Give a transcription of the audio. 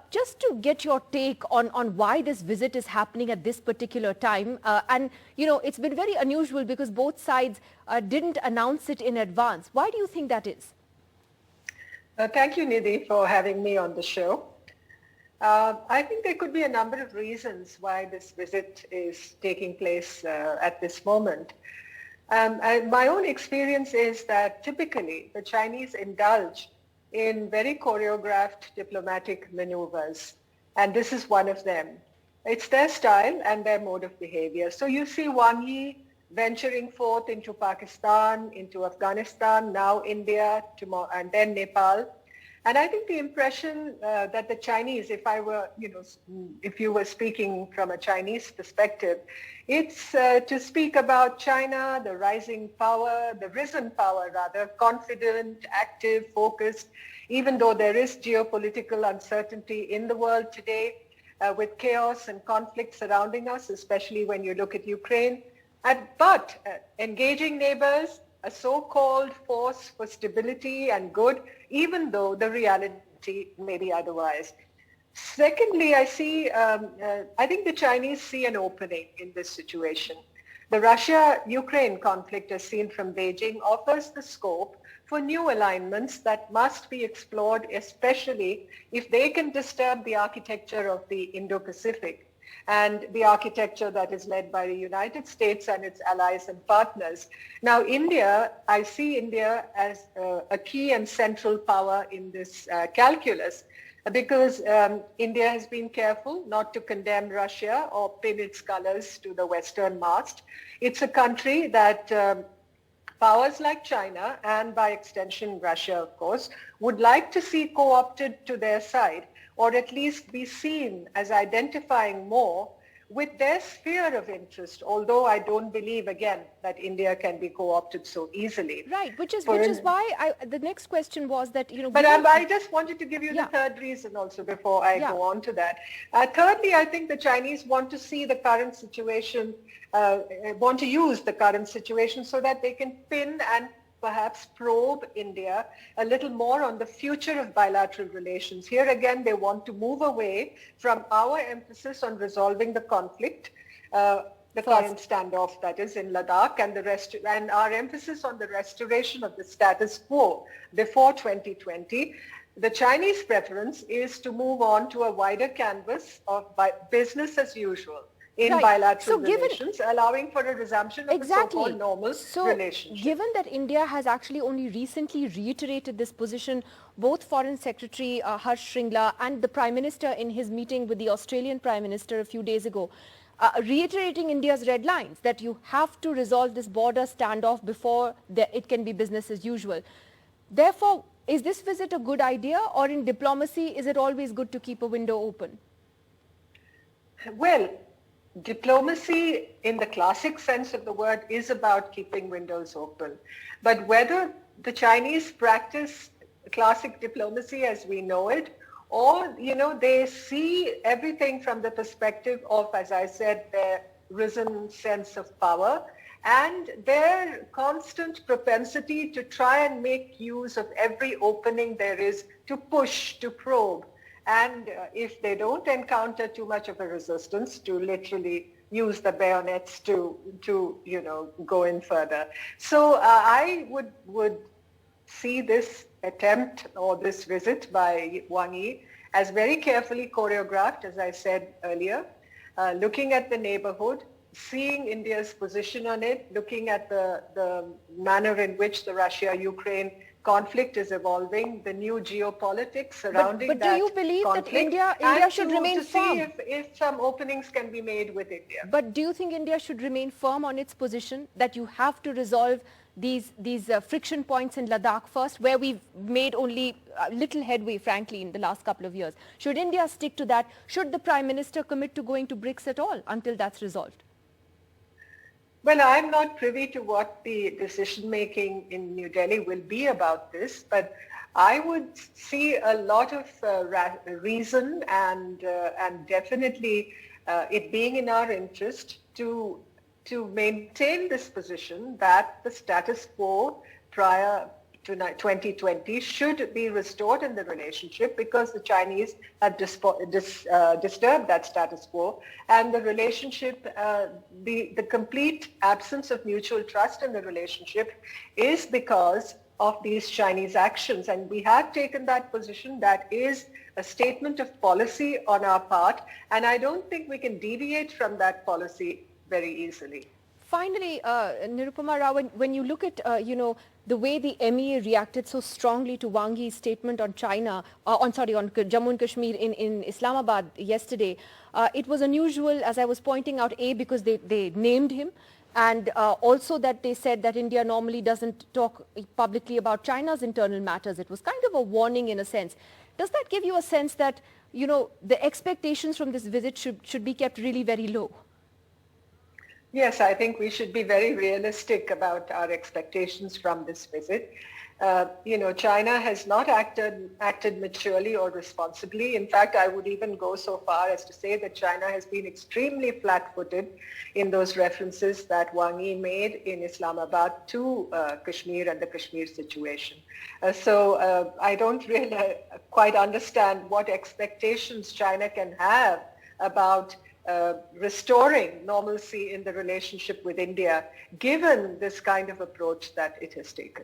Just to get your take on why this visit is happening at this particular time. And, it's been very unusual because both sides didn't announce it in advance. Why do you think that is? Thank you, Nidhi, for having me on the show. I think there could be a number of reasons why this visit is taking place at this moment. My own experience is that typically the Chinese indulge in very choreographed diplomatic maneuvers, and this is one of them. It's their style and their mode of behavior. So you see Wang Yi venturing forth into Pakistan, into Afghanistan, now India, tomorrow, and then Nepal. And I think the impression that the Chinese, if you were speaking from a Chinese perspective, it's to speak about China, the rising power, the risen power rather, confident, active, focused, even though there is geopolitical uncertainty in the world today with chaos and conflict surrounding us, especially when you look at Ukraine. But engaging neighbors, a so-called force for stability and good, even though the reality may be otherwise. Secondly, I think the Chinese see an opening in this situation. The Russia-Ukraine conflict, as seen from Beijing, offers the scope for new alignments that must be explored, especially if they can disturb the architecture of the Indo-Pacific and the architecture that is led by the United States and its allies and partners. Now, I see India as a key and central power in this calculus because India has been careful not to condemn Russia or pin its colors to the Western mast. It's a country that powers like China and by extension Russia, of course, would like to see co-opted to their side, or at least be seen as identifying more with their sphere of interest, although I don't believe, again, that India can be co-opted so easily. Right, which is why the next question was that, But I just wanted to give you the third reason also before I go on to that. Thirdly, I think the Chinese want to see the current situation, want to use the current situation so that they can pin and perhaps probe India a little more on the future of bilateral relations. Here again, they want to move away from our emphasis on resolving the conflict, the current standoff that is in Ladakh, and our emphasis on the restoration of the status quo before 2020. The Chinese preference is to move on to a wider canvas of business as usual in bilateral relations, allowing for a resumption of the so-called normal relationship. Given that India has actually only recently reiterated this position, both Foreign Secretary Harsh Shringla and the Prime Minister in his meeting with the Australian Prime Minister a few days ago, reiterating India's red lines that you have to resolve this border standoff before it can be business as usual. Therefore, is this visit a good idea, or in diplomacy, is it always good to keep a window open? Well, diplomacy in the classic sense of the word is about keeping windows open. But whether the Chinese practice classic diplomacy as we know it, or, they see everything from the perspective of, as I said, their risen sense of power and their constant propensity to try and make use of every opening there is to push, to probe. And if they don't encounter too much of a resistance, to literally use the bayonets to go in further. So I would see this attempt or this visit by Wang Yi as very carefully choreographed, as I said earlier, looking at the neighborhood, seeing India's position on it, looking at the manner in which the Russia-Ukraine conflict is evolving, the new geopolitics surrounding that conflict. But do you believe that India should remain firm? To see if some openings can be made with India. But do you think India should remain firm on its position that you have to resolve these friction points in Ladakh first, where we've made only little headway, frankly, in the last couple of years? Should India stick to that? Should the Prime Minister commit to going to BRICS at all until that's resolved? Well, I'm not privy to what the decision-making in New Delhi will be about this, but I would see a lot of reason and definitely it being in our interest to maintain this position that the status quo prior 2020 should be restored in the relationship because the Chinese have disturbed that status quo, and the relationship, the complete absence of mutual trust in the relationship is because of these Chinese actions. And we have taken that position. That is a statement of policy on our part, and I don't think we can deviate from that policy very easily. Finally, Nirupama Rao, when you look at, the way the MEA reacted so strongly to Wang Yi's statement on China, on Jammu and Kashmir in Islamabad yesterday, it was unusual, as I was pointing out, because they named him, and also that they said that India normally doesn't talk publicly about China's internal matters. It was kind of a warning in a sense. Does that give you a sense that, the expectations from this visit should be kept really very low? Yes, I think we should be very realistic about our expectations from this visit. China has not acted maturely or responsibly. In fact, I would even go so far as to say that China has been extremely flat-footed in those references that Wang Yi made in Islamabad to Kashmir and the Kashmir situation. So I don't really quite understand what expectations China can have about restoring normalcy in the relationship with India, given this kind of approach that it has taken.